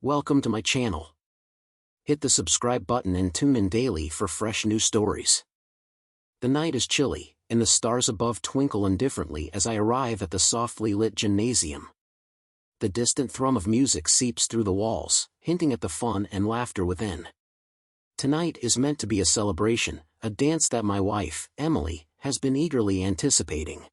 Welcome to my channel. Hit the subscribe button and tune in daily for fresh news stories. The night is chilly, and the stars above twinkle indifferently as I arrive at the softly lit gymnasium. The distant thrum of music seeps through the walls, hinting at the fun and laughter within. Tonight is meant to be a celebration, a dance that my wife, Emily, has been eagerly anticipating.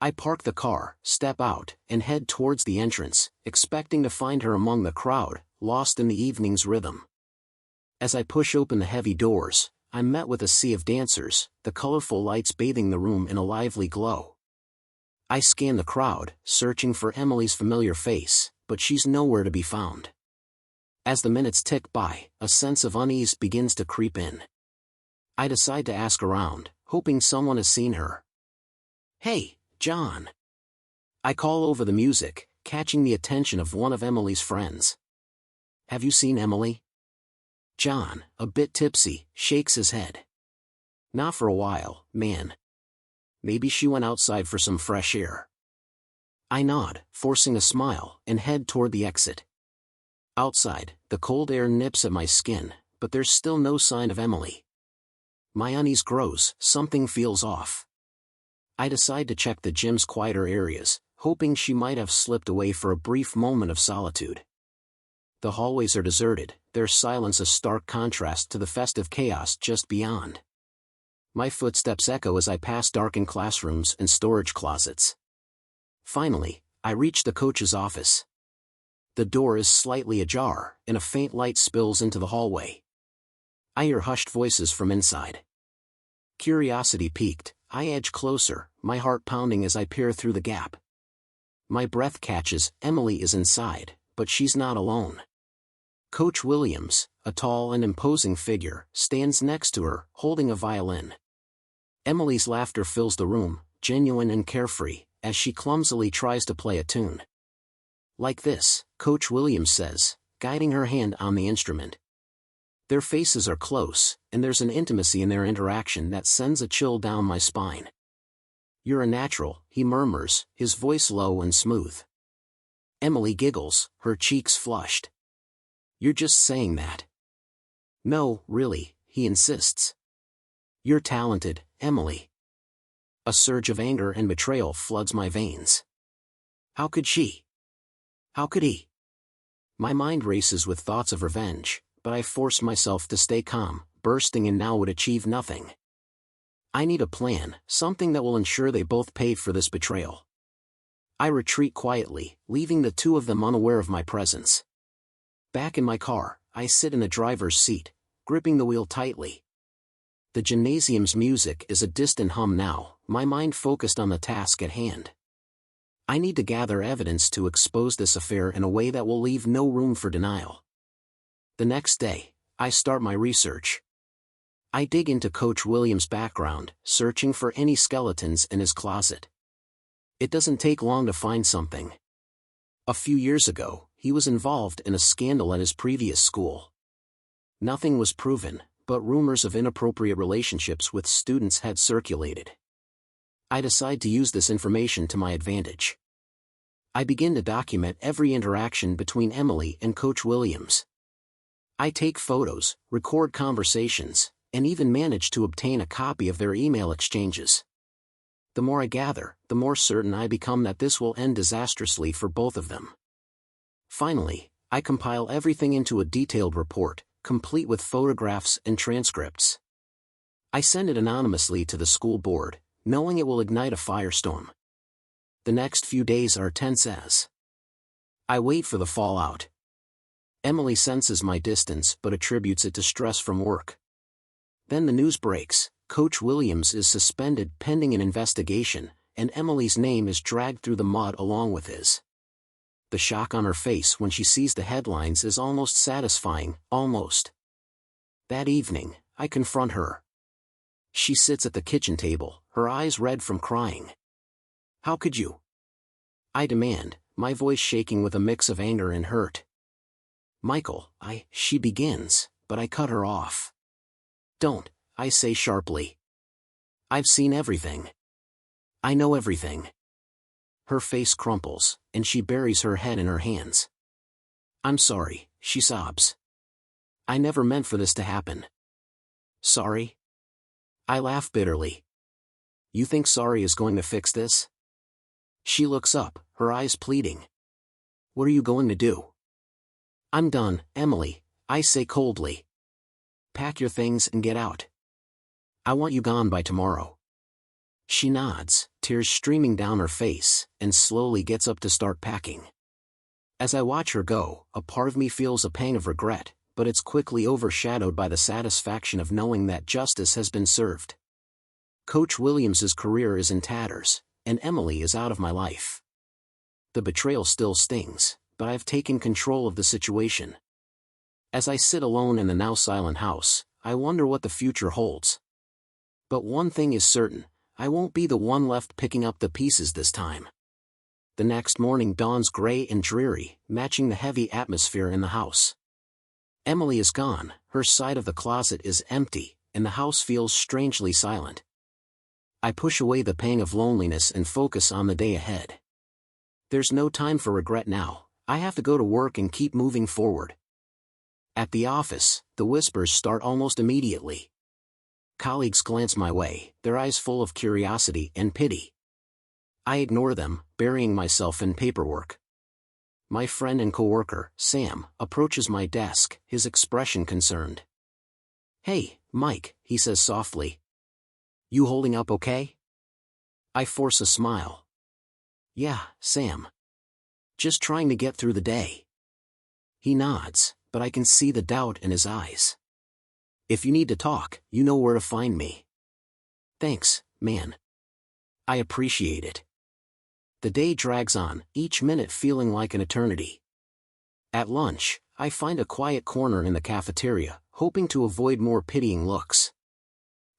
I park the car, step out, and head towards the entrance, expecting to find her among the crowd, lost in the evening's rhythm. As I push open the heavy doors, I'm met with a sea of dancers, the colorful lights bathing the room in a lively glow. I scan the crowd, searching for Emily's familiar face, but she's nowhere to be found. As the minutes tick by, a sense of unease begins to creep in. I decide to ask around, hoping someone has seen her. "Hey, John." I call over the music, catching the attention of one of Emily's friends. "Have you seen Emily?" John, a bit tipsy, shakes his head. "Not for a while, man. Maybe she went outside for some fresh air." I nod, forcing a smile, and head toward the exit. Outside, the cold air nips at my skin, but there's still no sign of Emily. My unease grows, something feels off. I decide to check the gym's quieter areas, hoping she might have slipped away for a brief moment of solitude. The hallways are deserted, their silence a stark contrast to the festive chaos just beyond. My footsteps echo as I pass darkened classrooms and storage closets. Finally, I reach the coach's office. The door is slightly ajar, and a faint light spills into the hallway. I hear hushed voices from inside. Curiosity piqued, I edge closer, my heart pounding as I peer through the gap. My breath catches, Emily is inside, but she's not alone. Coach Williams, a tall and imposing figure, stands next to her, holding a violin. Emily's laughter fills the room, genuine and carefree, as she clumsily tries to play a tune. "Like this," Coach Williams says, guiding her hand on the instrument. Their faces are close, and there's an intimacy in their interaction that sends a chill down my spine. "You're a natural," he murmurs, his voice low and smooth. Emily giggles, her cheeks flushed. "You're just saying that." "No, really," he insists. "You're talented, Emily." A surge of anger and betrayal floods my veins. How could she? How could he? My mind races with thoughts of revenge, but I force myself to stay calm. Bursting in now would achieve nothing. I need a plan, something that will ensure they both pay for this betrayal. I retreat quietly, leaving the two of them unaware of my presence. Back in my car, I sit in the driver's seat, gripping the wheel tightly. The gymnasium's music is a distant hum now, my mind focused on the task at hand. I need to gather evidence to expose this affair in a way that will leave no room for denial. The next day, I start my research. I dig into Coach Williams' background, searching for any skeletons in his closet. It doesn't take long to find something. A few years ago, he was involved in a scandal at his previous school. Nothing was proven, but rumors of inappropriate relationships with students had circulated. I decide to use this information to my advantage. I begin to document every interaction between Emily and Coach Williams. I take photos, record conversations, and even manage to obtain a copy of their email exchanges. The more I gather, the more certain I become that this will end disastrously for both of them. Finally, I compile everything into a detailed report, complete with photographs and transcripts. I send it anonymously to the school board, knowing it will ignite a firestorm. The next few days are tense as I wait for the fallout. Emily senses my distance but attributes it to stress from work. Then the news breaks, Coach Williams is suspended pending an investigation, and Emily's name is dragged through the mud along with his. The shock on her face when she sees the headlines is almost satisfying, almost. That evening, I confront her. She sits at the kitchen table, her eyes red from crying. "How could you?" I demand, my voice shaking with a mix of anger and hurt. "Michael, she begins, but I cut her off. "Don't," I say sharply. "I've seen everything. I know everything." Her face crumples, and she buries her head in her hands. I'm sorry, she sobs. I never meant for this to happen. Sorry? I laugh bitterly. You think sorry is going to fix this? She looks up, her eyes pleading. What are you going to do? I'm done, Emily, I say coldly. Pack your things and get out. I want you gone by tomorrow. She nods, tears streaming down her face, and slowly gets up to start packing. As I watch her go, a part of me feels a pang of regret, but it's quickly overshadowed by the satisfaction of knowing that justice has been served. Coach Williams's career is in tatters, and Emily is out of my life. The betrayal still stings, but I've taken control of the situation. As I sit alone in the now silent house, I wonder what the future holds. But one thing is certain, I won't be the one left picking up the pieces this time. The next morning dawns gray and dreary, matching the heavy atmosphere in the house. Emily is gone, her side of the closet is empty, and the house feels strangely silent. I push away the pang of loneliness and focus on the day ahead. There's no time for regret now, I have to go to work and keep moving forward. At the office, the whispers start almost immediately. Colleagues glance my way, their eyes full of curiosity and pity. I ignore them, burying myself in paperwork. My friend and coworker, Sam, approaches my desk, his expression concerned. Hey, Mike, he says softly. You holding up okay? I force a smile. Yeah, Sam. Just trying to get through the day. He nods, but I can see the doubt in his eyes. If you need to talk, you know where to find me. Thanks, man. I appreciate it. The day drags on, each minute feeling like an eternity. At lunch, I find a quiet corner in the cafeteria, hoping to avoid more pitying looks.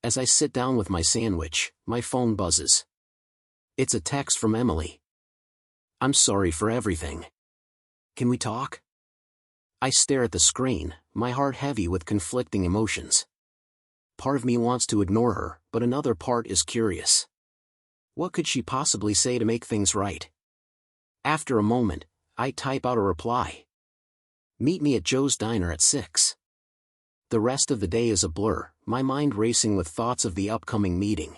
As I sit down with my sandwich, my phone buzzes. It's a text from Emily. I'm sorry for everything. Can we talk? I stare at the screen, my heart heavy with conflicting emotions. Part of me wants to ignore her, but another part is curious. What could she possibly say to make things right? After a moment, I type out a reply. Meet me at Joe's Diner at 6. The rest of the day is a blur, my mind racing with thoughts of the upcoming meeting.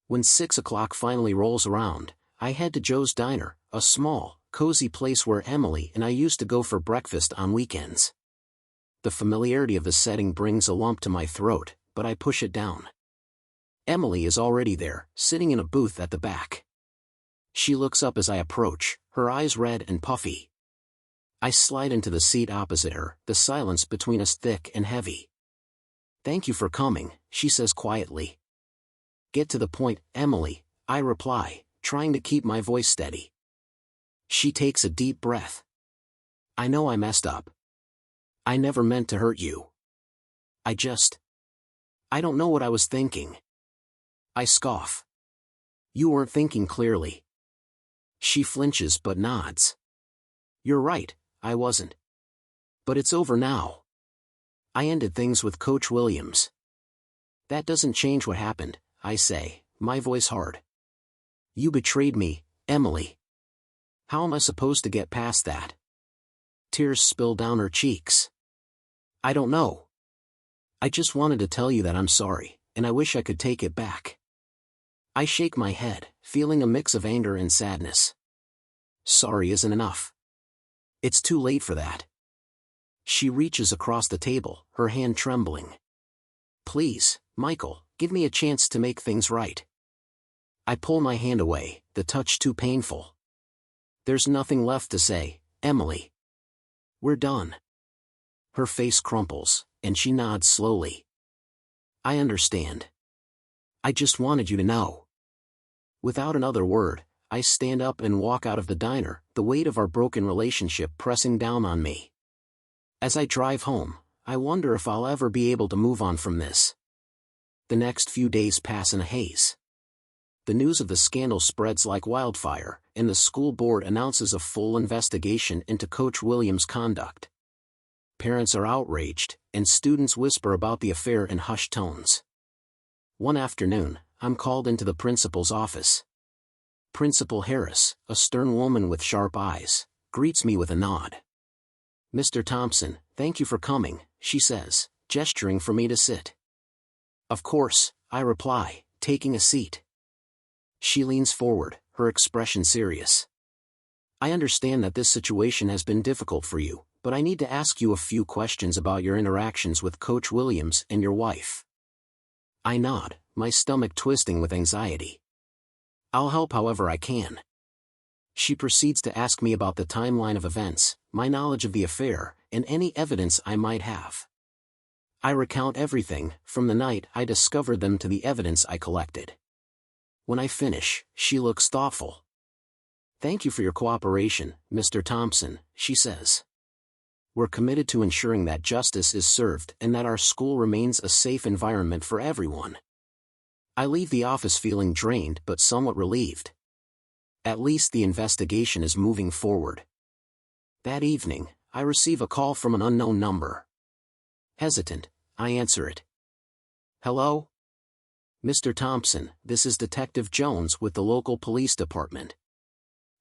When 6 o'clock finally rolls around, I head to Joe's Diner, a small, cozy place where Emily and I used to go for breakfast on weekends. The familiarity of the setting brings a lump to my throat, but I push it down. Emily is already there, sitting in a booth at the back. She looks up as I approach, her eyes red and puffy. I slide into the seat opposite her, the silence between us thick and heavy. Thank you for coming, she says quietly. Get to the point, Emily, I reply, trying to keep my voice steady. She takes a deep breath. I know I messed up. I never meant to hurt you. I don't know what I was thinking. I scoff. You weren't thinking clearly. She flinches but nods. You're right, I wasn't. But it's over now. I ended things with Coach Williams. That doesn't change what happened, I say, my voice hard. You betrayed me, Emily. How am I supposed to get past that? Tears spill down her cheeks. I don't know. I just wanted to tell you that I'm sorry, and I wish I could take it back. I shake my head, feeling a mix of anger and sadness. Sorry isn't enough. It's too late for that. She reaches across the table, her hand trembling. Please, Michael, give me a chance to make things right. I pull my hand away, the touch too painful. There's nothing left to say, Emily. We're done. Her face crumples, and she nods slowly. I understand. I just wanted you to know. Without another word, I stand up and walk out of the diner, the weight of our broken relationship pressing down on me. As I drive home, I wonder if I'll ever be able to move on from this. The next few days pass in a haze. The news of the scandal spreads like wildfire, and the school board announces a full investigation into Coach Williams' conduct. Parents are outraged, and students whisper about the affair in hushed tones. One afternoon, I'm called into the principal's office. Principal Harris, a stern woman with sharp eyes, greets me with a nod. Mr. Thompson, thank you for coming, she says, gesturing for me to sit. Of course, I reply, taking a seat. She leans forward, her expression serious. I understand that this situation has been difficult for you, but I need to ask you a few questions about your interactions with Coach Williams and your wife. I nod, my stomach twisting with anxiety. I'll help however I can. She proceeds to ask me about the timeline of events, my knowledge of the affair, and any evidence I might have. I recount everything, from the night I discovered them to the evidence I collected. When I finish, she looks thoughtful. Thank you for your cooperation, Mr. Thompson, she says. We're committed to ensuring that justice is served and that our school remains a safe environment for everyone. I leave the office feeling drained but somewhat relieved. At least the investigation is moving forward. That evening, I receive a call from an unknown number. Hesitant, I answer it. Hello? Mr. Thompson, this is Detective Jones with the local police department.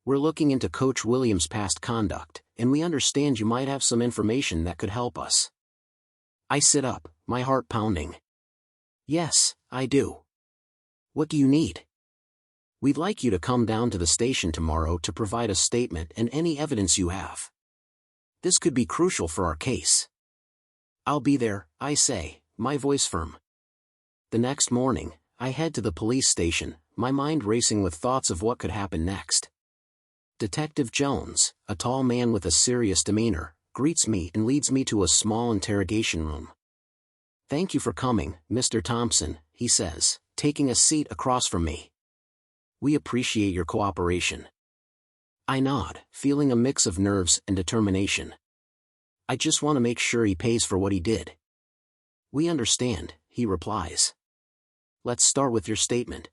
We're looking into Coach Williams' past conduct, and we understand you might have some information that could help us. I sit up, my heart pounding. Yes, I do. What do you need? We'd like you to come down to the station tomorrow to provide a statement and any evidence you have. This could be crucial for our case. I'll be there, I say, my voice firm. The next morning, I head to the police station, my mind racing with thoughts of what could happen next. Detective Jones, a tall man with a serious demeanor, greets me and leads me to a small interrogation room. Thank you for coming, Mr. Thompson, he says, taking a seat across from me. We appreciate your cooperation. I nod, feeling a mix of nerves and determination. I just want to make sure he pays for what he did. We understand, he replies. Let's start with your statement.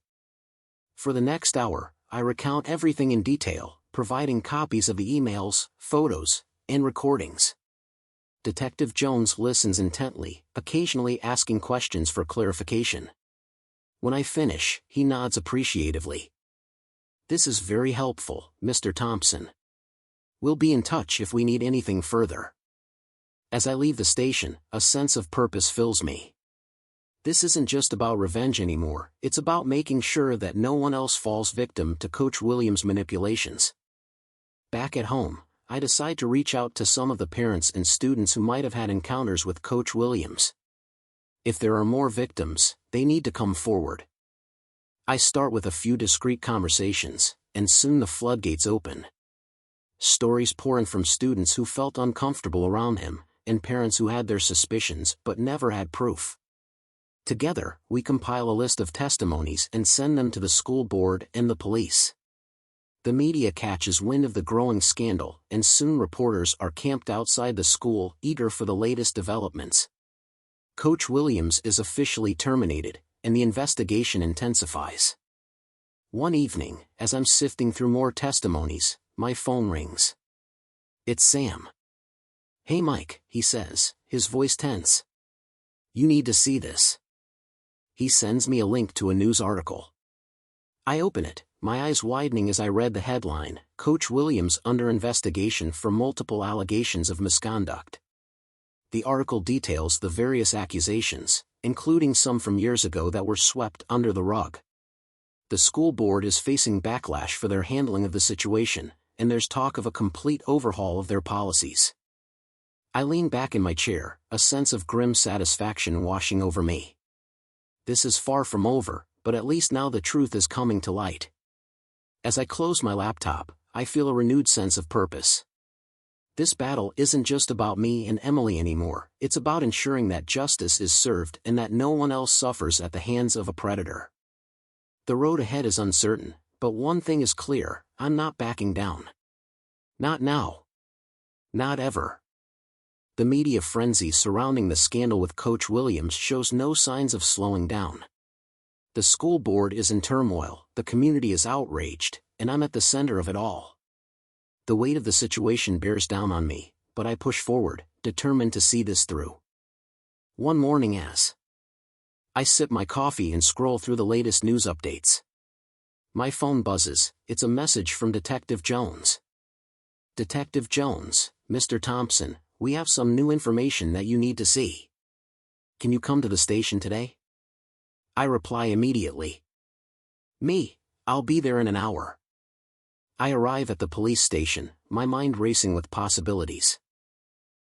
For the next hour, I recount everything in detail, providing copies of the emails, photos, and recordings. Detective Jones listens intently, occasionally asking questions for clarification. When I finish, he nods appreciatively. This is very helpful, Mr. Thompson. We'll be in touch if we need anything further. As I leave the station, a sense of purpose fills me. This isn't just about revenge anymore, it's about making sure that no one else falls victim to Coach Williams' manipulations. Back at home, I decide to reach out to some of the parents and students who might have had encounters with Coach Williams. If there are more victims, they need to come forward. I start with a few discreet conversations, and soon the floodgates open. Stories pour in from students who felt uncomfortable around him, and parents who had their suspicions but never had proof. Together, we compile a list of testimonies and send them to the school board and the police. The media catches wind of the growing scandal, and soon reporters are camped outside the school, eager for the latest developments. Coach Williams is officially terminated, and the investigation intensifies. One evening, as I'm sifting through more testimonies, my phone rings. It's Sam. Hey Mike, he says, his voice tense. You need to see this. He sends me a link to a news article. I open it, my eyes widening as I read the headline, Coach Williams under investigation for multiple allegations of misconduct. The article details the various accusations, including some from years ago that were swept under the rug. The school board is facing backlash for their handling of the situation, and there's talk of a complete overhaul of their policies. I lean back in my chair, a sense of grim satisfaction washing over me. This is far from over, but at least now the truth is coming to light. As I close my laptop, I feel a renewed sense of purpose. This battle isn't just about me and Emily anymore, it's about ensuring that justice is served and that no one else suffers at the hands of a predator. The road ahead is uncertain, but one thing is clear, I'm not backing down. Not now. Not ever. The media frenzy surrounding the scandal with Coach Williams shows no signs of slowing down. The school board is in turmoil, the community is outraged, and I'm at the center of it all. The weight of the situation bears down on me, but I push forward, determined to see this through. One morning as I sip my coffee and scroll through the latest news updates. My phone buzzes, it's a message from Detective Jones. Detective Jones, Mr. Thompson, we have some new information that you need to see. Can you come to the station today? I reply immediately. I'll be there in an hour. I arrive at the police station, my mind racing with possibilities.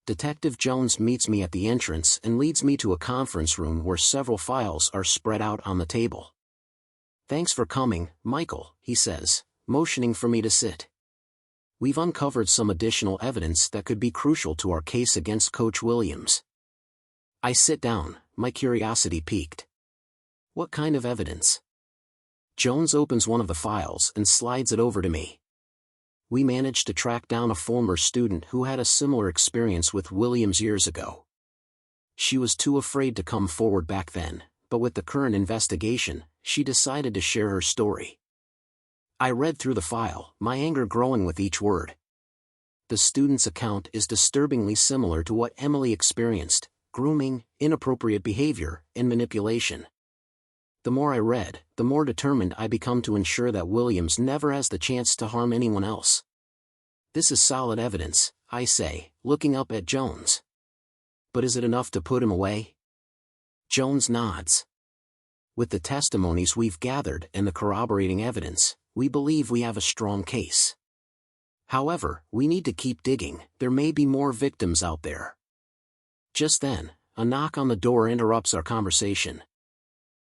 Detective Jones meets me at the entrance and leads me to a conference room where several files are spread out on the table. "Thanks for coming, Michael," he says, motioning for me to sit. "We've uncovered some additional evidence that could be crucial to our case against Coach Williams." I sit down, my curiosity piqued. "What kind of evidence?" Jones opens one of the files and slides it over to me. "We managed to track down a former student who had a similar experience with Williams years ago. She was too afraid to come forward back then, but with the current investigation, she decided to share her story." I read through the file, my anger growing with each word. The student's account is disturbingly similar to what Emily experienced: grooming, inappropriate behavior, and manipulation. The more I read, the more determined I become to ensure that Williams never has the chance to harm anyone else. "This is solid evidence," I say, looking up at Jones. "But is it enough to put him away?" Jones nods. "With the testimonies we've gathered and the corroborating evidence, we believe we have a strong case. However, we need to keep digging, there may be more victims out there." Just then, a knock on the door interrupts our conversation.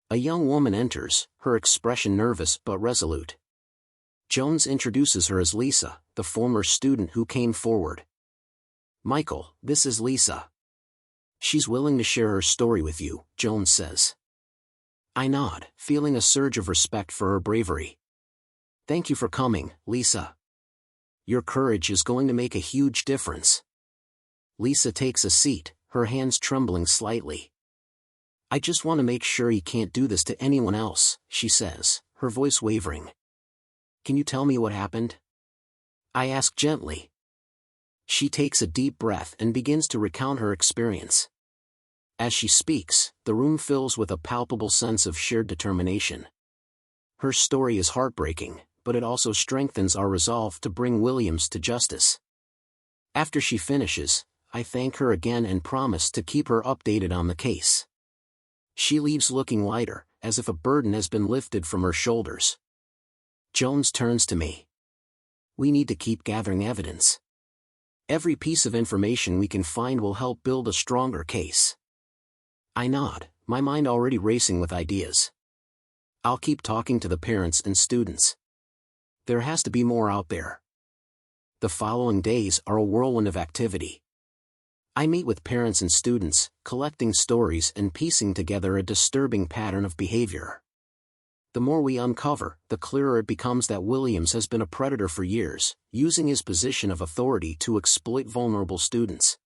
A young woman enters, her expression nervous but resolute. Jones introduces her as Lisa, the former student who came forward. "Michael, this is Lisa. She's willing to share her story with you," Jones says. I nod, feeling a surge of respect for her bravery. "Thank you for coming, Lisa. Your courage is going to make a huge difference." Lisa takes a seat, her hands trembling slightly. "I just want to make sure he can't do this to anyone else," she says, her voice wavering. "Can you tell me what happened?" I ask gently. She takes a deep breath and begins to recount her experience. As she speaks, the room fills with a palpable sense of shared determination. Her story is heartbreaking, but it also strengthens our resolve to bring Williams to justice. After she finishes, I thank her again and promise to keep her updated on the case. She leaves looking lighter, as if a burden has been lifted from her shoulders. Jones turns to me. "We need to keep gathering evidence. Every piece of information we can find will help build a stronger case." I nod, my mind already racing with ideas. "I'll keep talking to the parents and students. There has to be more out there." The following days are a whirlwind of activity. I meet with parents and students, collecting stories and piecing together a disturbing pattern of behavior. The more we uncover, the clearer it becomes that Williams has been a predator for years, using his position of authority to exploit vulnerable students.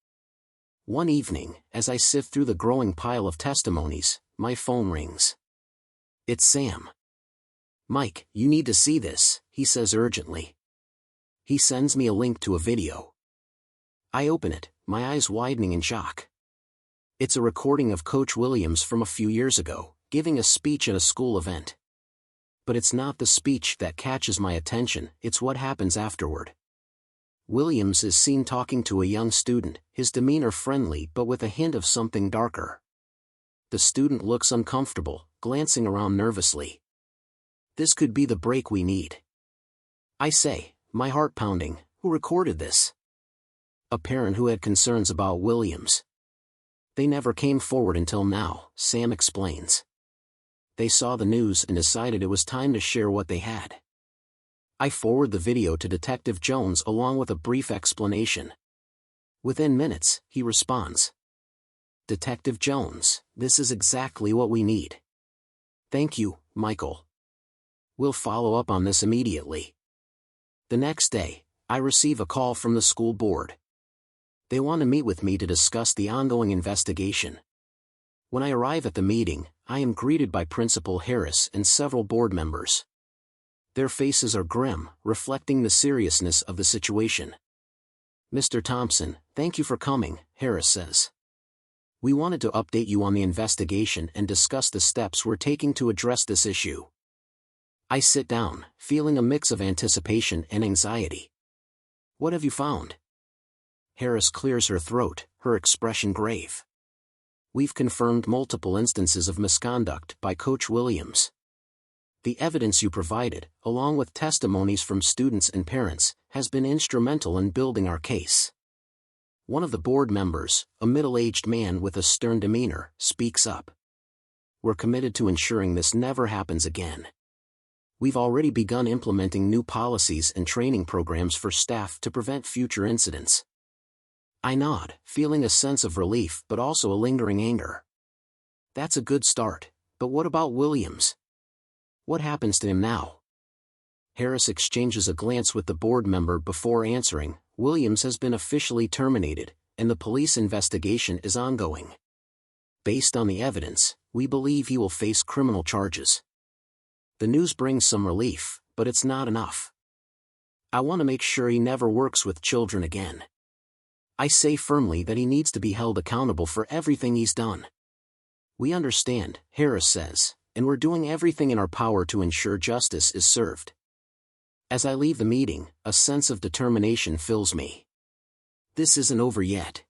One evening, as I sift through the growing pile of testimonies, my phone rings. It's Sam. "Mike, you need to see this," he says urgently. He sends me a link to a video. I open it, my eyes widening in shock. It's a recording of Coach Williams from a few years ago, giving a speech at a school event. But it's not the speech that catches my attention, it's what happens afterward. Williams is seen talking to a young student, his demeanor friendly but with a hint of something darker. The student looks uncomfortable, glancing around nervously. This could be the break we need. I say, my heart pounding, "Who recorded this?" "A parent who had concerns about Williams. They never came forward until now," Sam explains. "They saw the news and decided it was time to share what they had." I forward the video to Detective Jones along with a brief explanation. Within minutes, he responds. "Detective Jones, this is exactly what we need." "Thank you, Michael. We'll follow up on this immediately." The next day, I receive a call from the school board. They want to meet with me to discuss the ongoing investigation. When I arrive at the meeting, I am greeted by Principal Harris and several board members. Their faces are grim, reflecting the seriousness of the situation. "Mr. Thompson, thank you for coming," Harris says. "We wanted to update you on the investigation and discuss the steps we're taking to address this issue." I sit down, feeling a mix of anticipation and anxiety. "What have you found?" Harris clears her throat, her expression grave. We've confirmed multiple instances of misconduct by Coach Williams. The evidence you provided, along with testimonies from students and parents, has been instrumental in building our case. One of the board members, a middle-aged man with a stern demeanor, speaks up. We're committed to ensuring this never happens again. We've already begun implementing new policies and training programs for staff to prevent future incidents. I nod, feeling a sense of relief but also a lingering anger. That's a good start, but what about Williams? What happens to him now? Harris exchanges a glance with the board member before answering. Williams has been officially terminated, and the police investigation is ongoing. Based on the evidence, we believe he will face criminal charges. The news brings some relief, but it's not enough. I want to make sure he never works with children again. I say firmly that he needs to be held accountable for everything he's done. We understand, Harris says, and we're doing everything in our power to ensure justice is served. As I leave the meeting, a sense of determination fills me. This isn't over yet.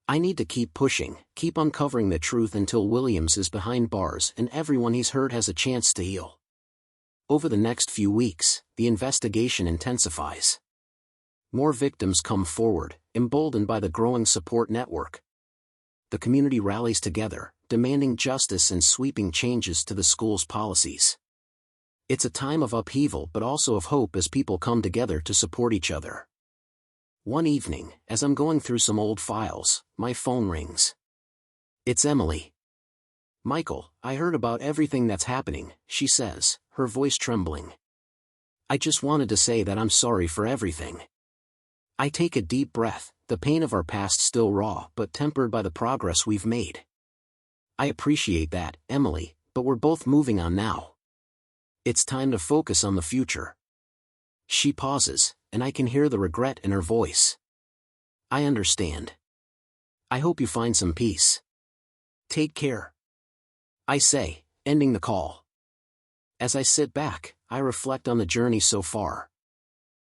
I need to keep pushing, keep uncovering the truth until Williams is behind bars and everyone he's hurt has a chance to heal. Over the next few weeks, the investigation intensifies. More victims come forward, emboldened by the growing support network. The community rallies together, demanding justice and sweeping changes to the school's policies. It's a time of upheaval but also of hope as people come together to support each other. One evening, as I'm going through some old files, my phone rings. It's Emily. "Michael, I heard about everything that's happening," she says, her voice trembling. "I just wanted to say that I'm sorry for everything." I take a deep breath, the pain of our past still raw but tempered by the progress we've made. "I appreciate that, Emily, but we're both moving on now. It's time to focus on the future." She pauses, and I can hear the regret in her voice. "I understand. I hope you find some peace. Take care," I say, ending the call. As I sit back, I reflect on the journey so far.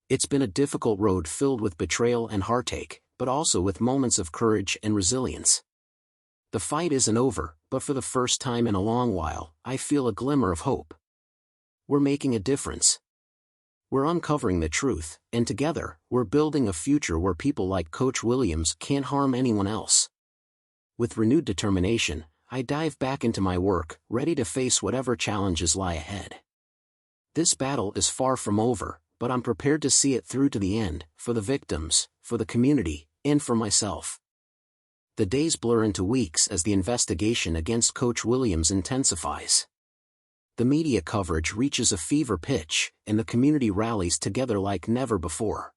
It's been a difficult road filled with betrayal and heartache, but also with moments of courage and resilience. The fight isn't over, but for the first time in a long while, I feel a glimmer of hope. We're making a difference. We're uncovering the truth, and together, we're building a future where people like Coach Williams can't harm anyone else. With renewed determination, I dive back into my work, ready to face whatever challenges lie ahead. This battle is far from over, but I'm prepared to see it through to the end, for the victims, for the community, and for myself. The days blur into weeks as the investigation against Coach Williams intensifies. The media coverage reaches a fever pitch, and the community rallies together like never before.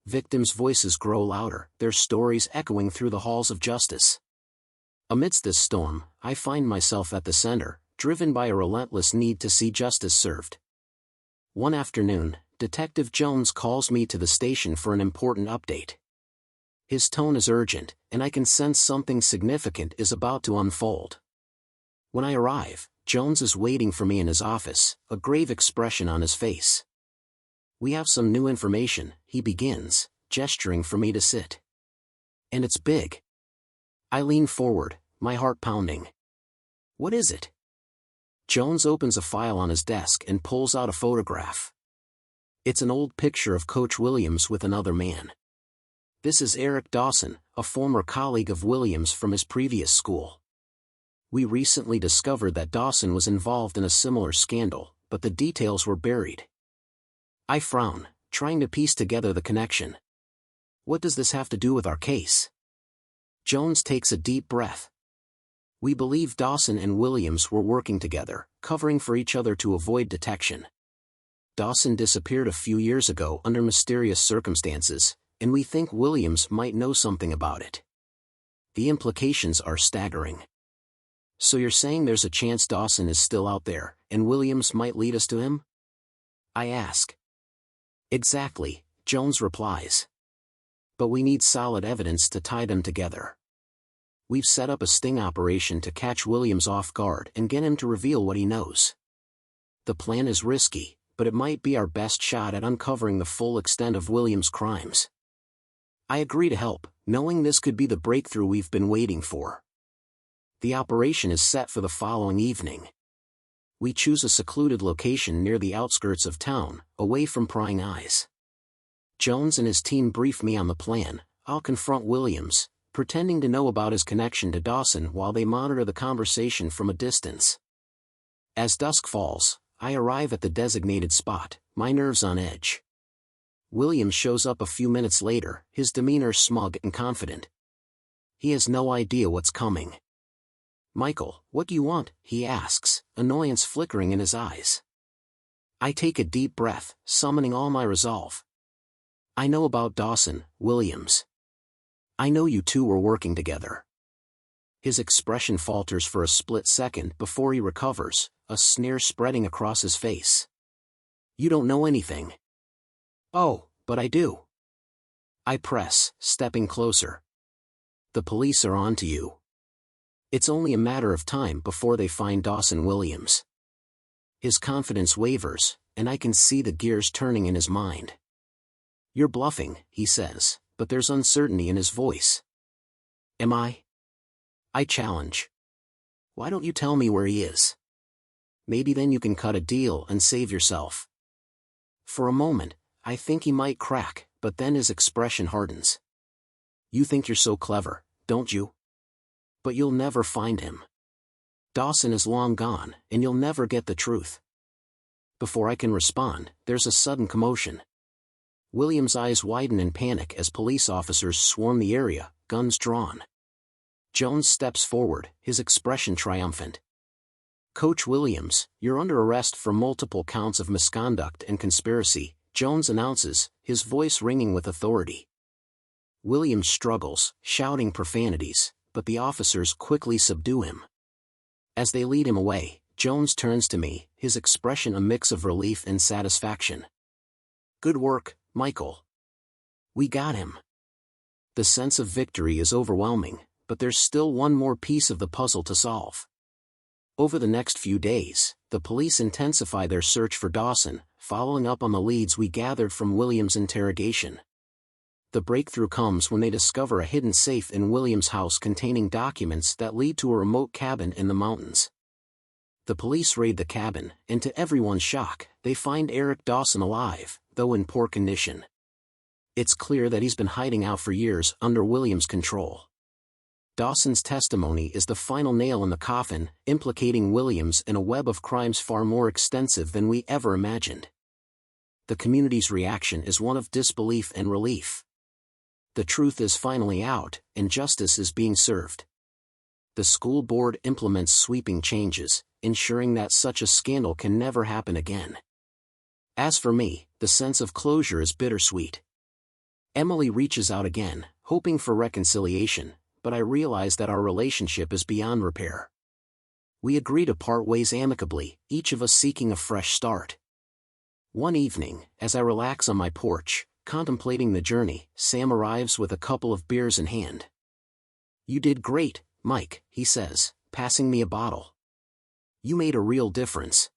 Victims' voices grow louder, their stories echoing through the halls of justice. Amidst this storm, I find myself at the center, driven by a relentless need to see justice served. One afternoon, Detective Jones calls me to the station for an important update. His tone is urgent, and I can sense something significant is about to unfold. When I arrive, Jones is waiting for me in his office, a grave expression on his face. "We have some new information," he begins, gesturing for me to sit. "And it's big." I lean forward, my heart pounding. "What is it?" Jones opens a file on his desk and pulls out a photograph. It's an old picture of Coach Williams with another man. This is Eric Dawson, a former colleague of Williams from his previous school. We recently discovered that Dawson was involved in a similar scandal, but the details were buried. I frown, trying to piece together the connection. What does this have to do with our case? Jones takes a deep breath. We believe Dawson and Williams were working together, covering for each other to avoid detection. Dawson disappeared a few years ago under mysterious circumstances, and we think Williams might know something about it. The implications are staggering. "So you're saying there's a chance Dawson is still out there, and Williams might lead us to him?" I ask. "Exactly," Jones replies. "But we need solid evidence to tie them together. We've set up a sting operation to catch Williams off guard and get him to reveal what he knows. The plan is risky, but it might be our best shot at uncovering the full extent of Williams' crimes." I agree to help, knowing this could be the breakthrough we've been waiting for. The operation is set for the following evening. We choose a secluded location near the outskirts of town, away from prying eyes. Jones and his team brief me on the plan. I'll confront Williams, pretending to know about his connection to Dawson while they monitor the conversation from a distance. As dusk falls, I arrive at the designated spot, my nerves on edge. Williams shows up a few minutes later, his demeanor smug and confident. He has no idea what's coming. "Michael, what do you want?" he asks, annoyance flickering in his eyes. I take a deep breath, summoning all my resolve. "I know about Dawson, Williams. I know you two were working together." His expression falters for a split second before he recovers, a sneer spreading across his face. "You don't know anything." "Oh, but I do." I press, stepping closer. "The police are on to you. It's only a matter of time before they find Dawson Williams." His confidence wavers, and I can see the gears turning in his mind. "You're bluffing," he says, but there's uncertainty in his voice. "Am I?" I challenge. "Why don't you tell me where he is? Maybe then you can cut a deal and save yourself." For a moment, I think he might crack, but then his expression hardens. "You think you're so clever, don't you? But you'll never find him. Dawson is long gone, and you'll never get the truth." Before I can respond, there's a sudden commotion. Williams' eyes widen in panic as police officers swarm the area, guns drawn. Jones steps forward, his expression triumphant. "Coach Williams, you're under arrest for multiple counts of misconduct and conspiracy," Jones announces, his voice ringing with authority. Williams struggles, shouting profanities, but the officers quickly subdue him. As they lead him away, Jones turns to me, his expression a mix of relief and satisfaction. "Good work, Michael. We got him." The sense of victory is overwhelming, but there's still one more piece of the puzzle to solve. Over the next few days, the police intensify their search for Dawson, following up on the leads we gathered from Williams' interrogation. The breakthrough comes when they discover a hidden safe in Williams' house containing documents that lead to a remote cabin in the mountains. The police raid the cabin, and to everyone's shock, they find Eric Dawson alive, though in poor condition. It's clear that he's been hiding out for years under Williams' control. Dawson's testimony is the final nail in the coffin, implicating Williams in a web of crimes far more extensive than we ever imagined. The community's reaction is one of disbelief and relief. The truth is finally out, and justice is being served. The school board implements sweeping changes, ensuring that such a scandal can never happen again. As for me, the sense of closure is bittersweet. Emily reaches out again, hoping for reconciliation, but I realize that our relationship is beyond repair. We agree to part ways amicably, each of us seeking a fresh start. One evening, as I relax on my porch, contemplating the journey, Sam arrives with a couple of beers in hand. "You did great, Mike," he says, passing me a bottle. "You made a real difference."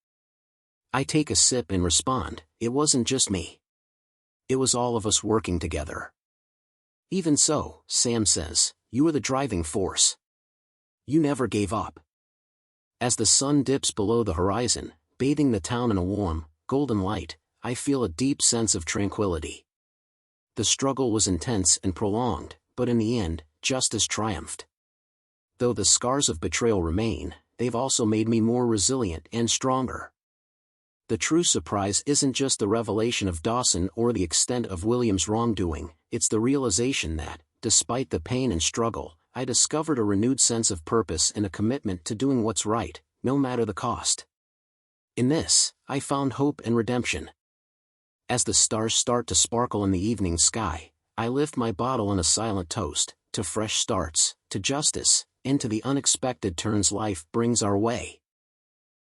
I take a sip and respond, "It wasn't just me. It was all of us working together." "Even so," Sam says, "you were the driving force. You never gave up." As the sun dips below the horizon, bathing the town in a warm, golden light, I feel a deep sense of tranquility. The struggle was intense and prolonged, but in the end, justice triumphed. Though the scars of betrayal remain, they've also made me more resilient and stronger. The true surprise isn't just the revelation of Dawson or the extent of Williams' wrongdoing, it's the realization that, despite the pain and struggle, I discovered a renewed sense of purpose and a commitment to doing what's right, no matter the cost. In this, I found hope and redemption. As the stars start to sparkle in the evening sky, I lift my bottle in a silent toast, to fresh starts, to justice, and to the unexpected turns life brings our way.